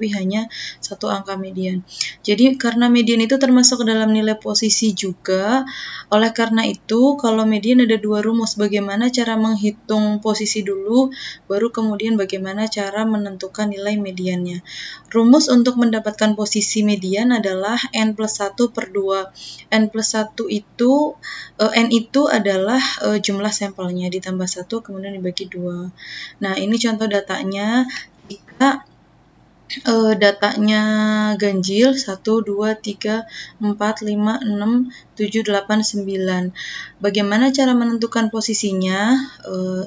tapi hanya satu angka median. Jadi karena median itu termasuk dalam nilai posisi juga, oleh karena itu kalau median ada dua rumus, bagaimana cara menghitung posisi dulu, baru kemudian bagaimana cara menentukan nilai mediannya. Rumus untuk mendapatkan posisi median adalah N plus 1 per 2. N plus 1 itu, N itu adalah jumlah sampelnya, ditambah 1 kemudian dibagi 2. Nah, ini contoh datanya. Jika datanya ganjil 1, 2, 3, 4, 5, 6, 7, 8, 9. Bagaimana cara menentukan posisinya?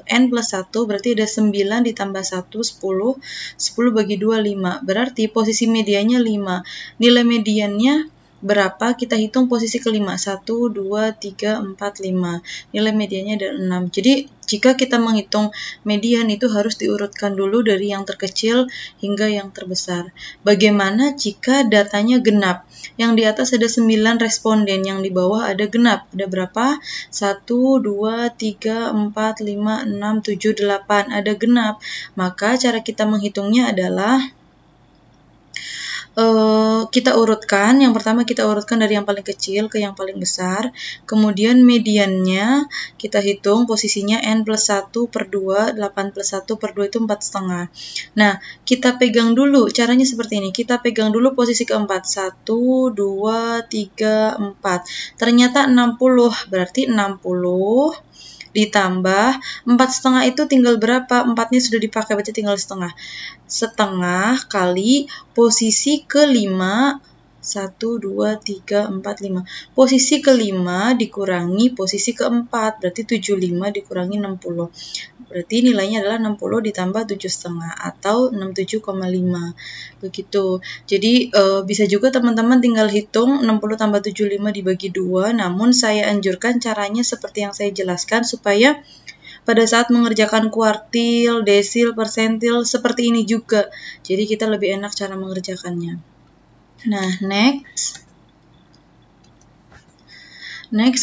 N plus 1 berarti ada 9 ditambah 1, 10. 10 bagi 2, 5. Berarti posisi mediannya 5. Nilai mediannya berapa? Kita hitung posisi kelima. 1, 2, 3, 4, 5. Nilai mediannya ada 6. Jadi jika kita menghitung median itu harus diurutkan dulu dari yang terkecil hingga yang terbesar. Bagaimana jika datanya genap? Yang di atas ada 9 responden, yang di bawah ada genap. Ada berapa? 1, 2, 3, 4, 5, 6, 7, 8. Ada genap. Maka cara kita menghitungnya adalah kita urutkan. Yang pertama kita urutkan dari yang paling kecil ke yang paling besar. Kemudian mediannya kita hitung posisinya N plus 1 per 2, 8 plus 1 per 2 itu 4,5. Nah, kita pegang dulu, caranya seperti ini. Kita pegang dulu posisi keempat. 1, 2, 3, 4. Ternyata 60, berarti 60 ditambah 4,5 itu tinggal berapa? 4-nya sudah dipakai, berarti tinggal setengah. Setengah kali posisi kelima, 1, 2, 3, 4, 5. Posisi kelima dikurangi posisi keempat, berarti 75 dikurangi 60. Berarti nilainya adalah 60 ditambah 7,5 atau 67,5. Begitu. Jadi bisa juga teman-teman tinggal hitung 60 tambah 75 dibagi 2, namun saya anjurkan caranya seperti yang saya jelaskan supaya pada saat mengerjakan kuartil, desil, persentil, seperti ini juga. Jadi kita lebih enak cara mengerjakannya. Nah, next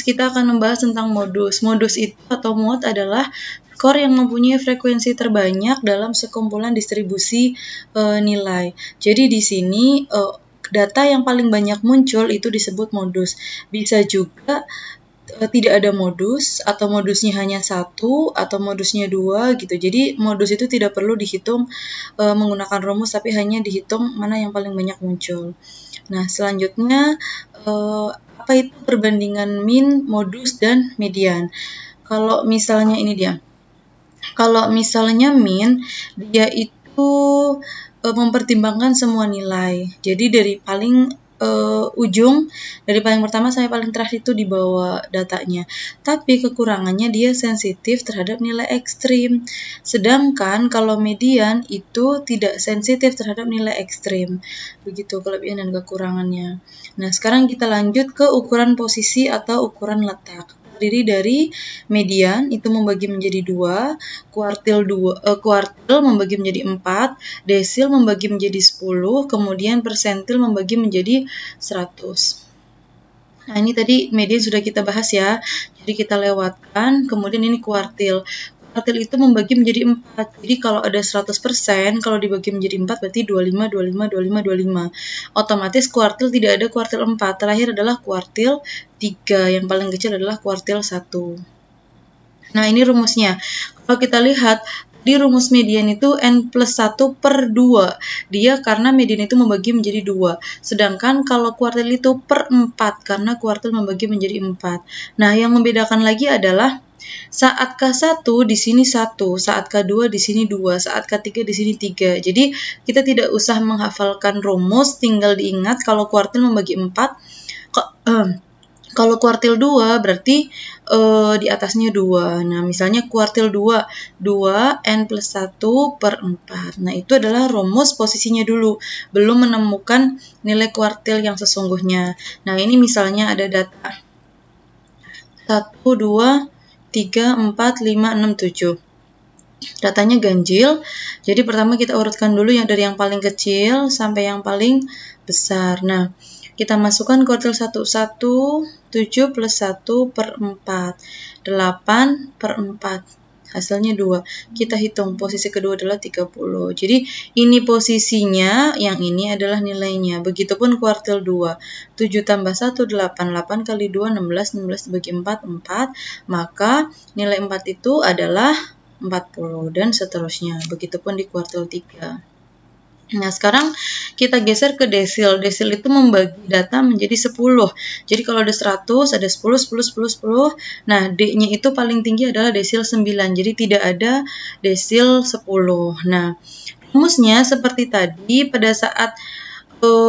kita akan membahas tentang modus. Modus itu atau mod adalah skor yang mempunyai frekuensi terbanyak dalam sekumpulan distribusi nilai. Jadi di sini data yang paling banyak muncul itu disebut modus. Bisa juga tidak ada modus, atau modusnya hanya 1, atau modusnya 2 gitu. Jadi modus itu tidak perlu dihitung menggunakan rumus, tapi hanya dihitung mana yang paling banyak muncul. Nah, selanjutnya apa itu perbandingan min, modus, dan median? Kalau misalnya ini dia. Kalau misalnya min, dia itu mempertimbangkan semua nilai. Jadi dari paling ujung, dari paling pertama sampai paling terakhir itu dibawa datanya. Tapi kekurangannya dia sensitif terhadap nilai ekstrim. Sedangkan kalau median itu tidak sensitif terhadap nilai ekstrim. Begitu kelebihan dan kekurangannya. Nah, sekarang kita lanjut ke ukuran posisi atau ukuran letak. Terdiri dari median itu membagi menjadi 2, kuartil membagi menjadi 4, desil membagi menjadi 10, kemudian persentil membagi menjadi 100. Nah, ini tadi median sudah kita bahas ya. Jadi kita lewatkan, kemudian ini kuartil. Kuartil itu membagi menjadi 4. Jadi kalau ada 100%, kalau dibagi menjadi 4 berarti 25, 25, 25, 25. Otomatis kuartil tidak ada kuartil 4. Terakhir adalah kuartil 3. Yang paling kecil adalah kuartil 1. Nah, ini rumusnya. Kalau kita lihat, di rumus median itu N plus 1 per 2. Dia karena median itu membagi menjadi 2. Sedangkan kalau kuartil itu per 4, karena kuartil membagi menjadi 4. Nah, yang membedakan lagi adalah saat K1 di sini 1, saat K2 di sini 2, saat K3 di sini 3. Jadi, kita tidak usah menghafalkan rumus, tinggal diingat kalau kuartil membagi 4, kalau kuartil 2 berarti di atasnya 2. Nah, misalnya kuartil 2, 2 N plus 1 per 4. Nah, itu adalah rumus posisinya dulu. Belum menemukan nilai kuartil yang sesungguhnya. Nah, ini misalnya ada data 1, 2, 3, 4, 5, 6, 7. Datanya ganjil. Jadi pertama kita urutkan dulu yang dari yang paling kecil sampai yang paling besar. Nah, kita masukkan kuartil 1, 7 plus 1 per 4, 8 per 4. hasilnya 2. Kita hitung posisi kedua adalah 30. Jadi ini posisinya, yang ini adalah nilainya. Begitupun kuartil 2. 7 tambah 1, 8. 8 kali 2, 16. 16 dibagi 4, 4. Maka nilai 4 itu adalah 40 dan seterusnya. Begitupun di kuartil 3. Nah, sekarang kita geser ke desil. Desil itu membagi data menjadi 10. Jadi kalau ada 100, ada 10, 10, 10, 10. Nah, D-nya itu paling tinggi adalah desil 9. Jadi tidak ada desil 10. Nah, rumusnya seperti tadi, pada saat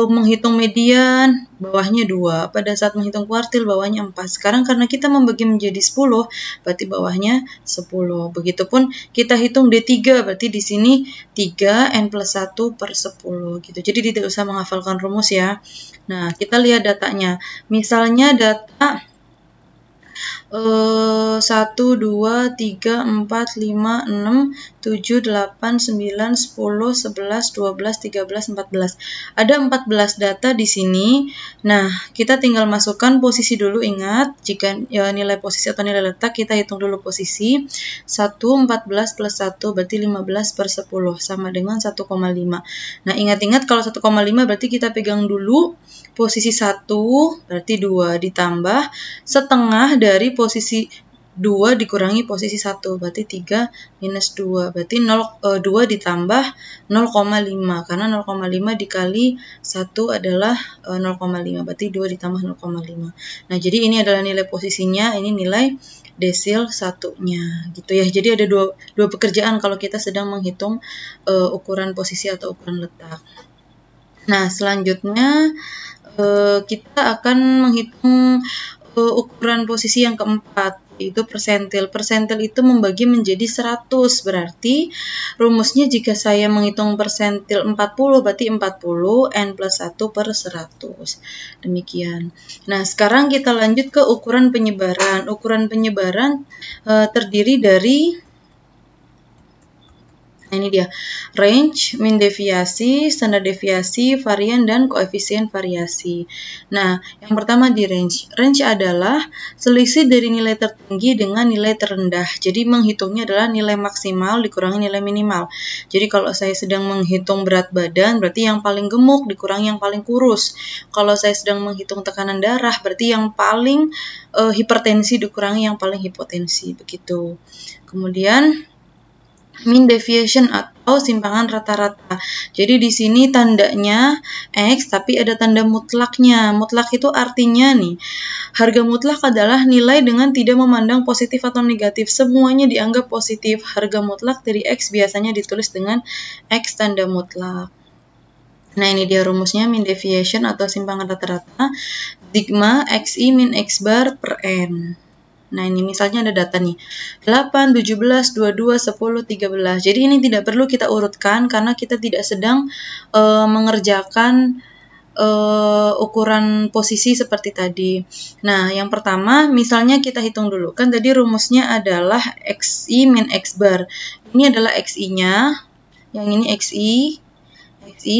menghitung median, bawahnya 2. Pada saat menghitung kuartil, bawahnya 4. Sekarang karena kita membagi menjadi 10, berarti bawahnya 10. Begitupun kita hitung D3, berarti di sini 3 N plus 1 per 10. Gitu. Jadi tidak usah menghafalkan rumus ya. Nah, kita lihat datanya. Misalnya data 1, 2, 3, 4, 5, 6, 7, 8, 9, 10, 11, 12, 13, 14. Ada 14 data di sini. Nah, kita tinggal masukkan posisi dulu. Ingat, jika nilai posisi atau nilai letak, kita hitung dulu posisi. 1, 14 plus 1 berarti 15 per 10 sama dengan 1,5. Nah, ingat-ingat kalau 1,5 berarti kita pegang dulu posisi 1 berarti 2 ditambah setengah dari posisi 2 dikurangi posisi 1 berarti 3 minus 2 berarti 2 ditambah 0,5 karena 0,5 dikali 1 adalah 0,5 berarti 2 ditambah 0,5. Nah, jadi ini adalah nilai posisinya, ini nilai desil satunya gitu ya. Jadi ada dua pekerjaan kalau kita sedang menghitung ukuran posisi atau ukuran letak. Nah, selanjutnya kita akan menghitung ukuran posisi yang keempat, yaitu persentil. Persentil itu membagi menjadi 100, berarti rumusnya jika saya menghitung persentil 40, berarti 40 N plus 1 per 100. Demikian. Nah, sekarang kita lanjut ke ukuran penyebaran. Ukuran penyebaran terdiri dari ini dia, range, mean deviasi, standar deviasi, varian, dan koefisien variasi. Nah, yang pertama di range. Range adalah selisih dari nilai tertinggi dengan nilai terendah. Jadi, menghitungnya adalah nilai maksimal dikurangi nilai minimal. Jadi, kalau saya sedang menghitung berat badan, berarti yang paling gemuk dikurangi yang paling kurus. Kalau saya sedang menghitung tekanan darah, berarti yang paling hipertensi dikurangi yang paling hipotensi. Begitu. Kemudian, mean deviation atau simpangan rata-rata. Jadi di sini tandanya X tapi ada tanda mutlaknya. Mutlak itu artinya nih, harga mutlak adalah nilai dengan tidak memandang positif atau negatif. Semuanya dianggap positif. Harga mutlak dari X biasanya ditulis dengan X tanda mutlak. Nah, ini dia rumusnya mean deviation atau simpangan rata-rata. Sigma XI min X bar per N. Nah, ini misalnya ada data nih, 8, 17, 22, 10, 13. Jadi ini tidak perlu kita urutkan karena kita tidak sedang mengerjakan ukuran posisi seperti tadi. Nah, yang pertama, misalnya kita hitung dulu. Kan tadi rumusnya adalah XI min X bar. Ini adalah XI-nya, yang ini XI.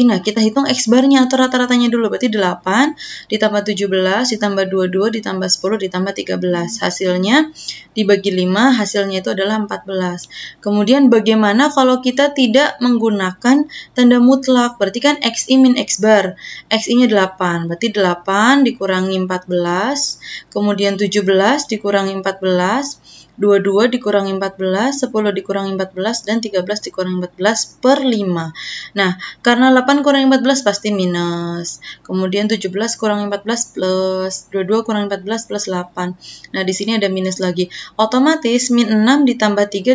Nah, kita hitung X barnya atau rata-ratanya dulu. Berarti 8 ditambah 17 ditambah 22 ditambah 10 ditambah 13. Hasilnya dibagi 5, hasilnya itu adalah 14. Kemudian bagaimana kalau kita tidak menggunakan tanda mutlak? Berarti kan XI min X bar. XI-nya 8. Berarti 8 dikurangi 14. Kemudian 17 dikurangi 14. 22 dikurangi 14, 10 dikurangi 14, dan 13 dikurangi 14 per 5. Nah, karena 8 kurangi 14 pasti minus. Kemudian 17 kurangi 14 plus. 22 kurangi 14 plus 8. Nah, di sini ada minus lagi. Otomatis min 6 ditambah 3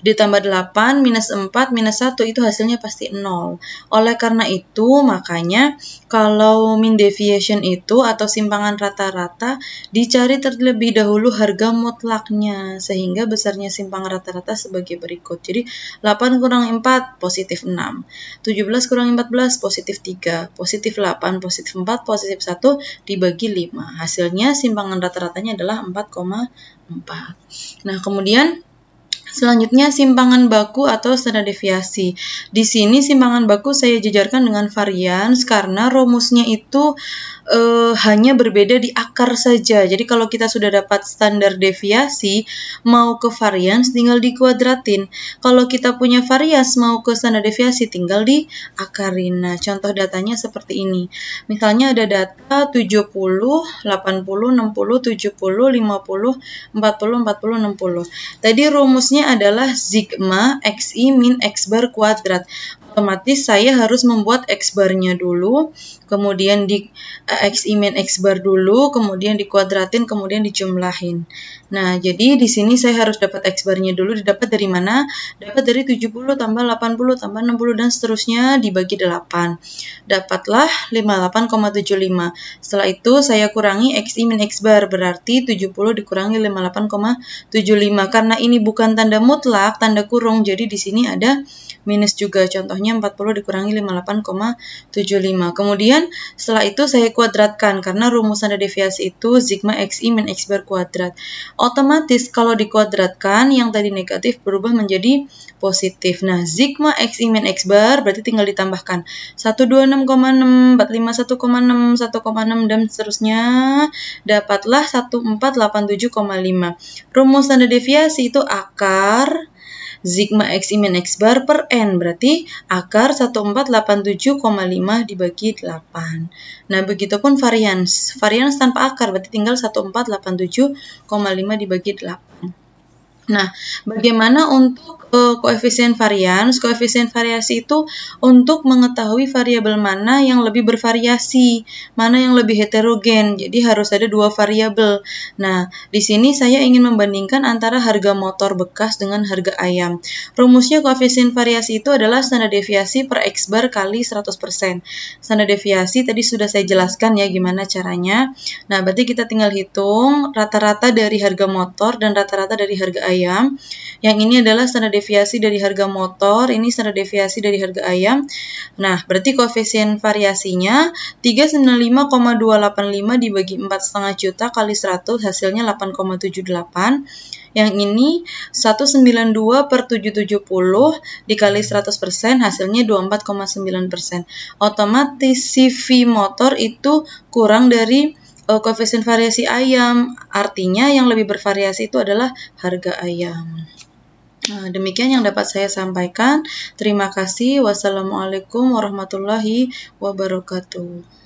ditambah 8 minus 4 minus 1 itu hasilnya pasti 0. Oleh karena itu, makanya kalau mean deviation itu atau simpangan rata-rata dicari terlebih dahulu harga mutlaknya sehingga besarnya simpangan rata-rata sebagai berikut. Jadi 8 kurangi 4 positif 6. 17 kurangi 14 positif 3. Positif 8, positif 4, positif 1 dibagi 5. Hasilnya simpangan rata-ratanya adalah 4,4. Nah, kemudian Selanjutnya simpangan baku atau standar deviasi. Di sini simpangan baku saya jejarkan dengan varians karena rumusnya itu hanya berbeda di akar saja. Jadi kalau kita sudah dapat standar deviasi, mau ke varians tinggal dikuadratin. Kalau kita punya varians mau ke standar deviasi tinggal diakarin. Nah, contoh datanya seperti ini. Misalnya ada data 70, 80, 60, 70, 50, 40, 40, 60. Tadi rumusnya adalah sigma xi min x bar kuadrat. Otomatis saya harus membuat x barnya dulu, kemudian di xi min x bar dulu, kemudian dikuadratin, kemudian dijumlahin. Nah, jadi di sini saya harus dapat x barnya dulu. Didapat dari mana? Dapat dari 70 tambah 80 tambah 60 dan seterusnya dibagi 8. Dapatlah 58,75. Setelah itu saya kurangi xi min x bar, berarti 70 dikurangi 58,75. Karena ini bukan tanda mutlak, tanda kurung, jadi di sini ada minus juga. Contohnya 40 dikurangi 58,75. Kemudian setelah itu saya kuadratkan karena rumus standar deviasi itu sigma xi min x bar kuadrat. Otomatis kalau dikuadratkan yang tadi negatif berubah menjadi positif. Nah, sigma xi min x bar berarti tinggal ditambahkan 126,6, 451,6, 1,6 dan seterusnya. Dapatlah 1487,5. Rumus standar deviasi itu akar sigma xi min x bar per n, berarti akar 1487,5 dibagi 8. Nah, begitupun varians. Varians tanpa akar, berarti tinggal 1487,5 dibagi 8. Nah, bagaimana untuk koefisien varians? Koefisien variasi itu untuk mengetahui variabel mana yang lebih bervariasi, mana yang lebih heterogen. Jadi harus ada dua variabel. Nah, di sini saya ingin membandingkan antara harga motor bekas dengan harga ayam. Rumusnya koefisien variasi itu adalah standar deviasi per x bar kali 100%. Standar deviasi tadi sudah saya jelaskan ya gimana caranya. Nah, berarti kita tinggal hitung rata-rata dari harga motor dan rata-rata dari harga ayam. Yang ini adalah standar deviasi dari harga motor, ini standar deviasi dari harga ayam. Nah, berarti koefisien variasinya 395,285 dibagi 4,5 juta kali 100 hasilnya 8,78. Yang ini 192 per 770 dikali 100% hasilnya 24,9%. Otomatis CV motor itu kurang dari koefisien variasi ayam, artinya yang lebih bervariasi itu adalah harga ayam. Nah, demikian yang dapat saya sampaikan. Terima kasih. Wassalamualaikum warahmatullahi wabarakatuh.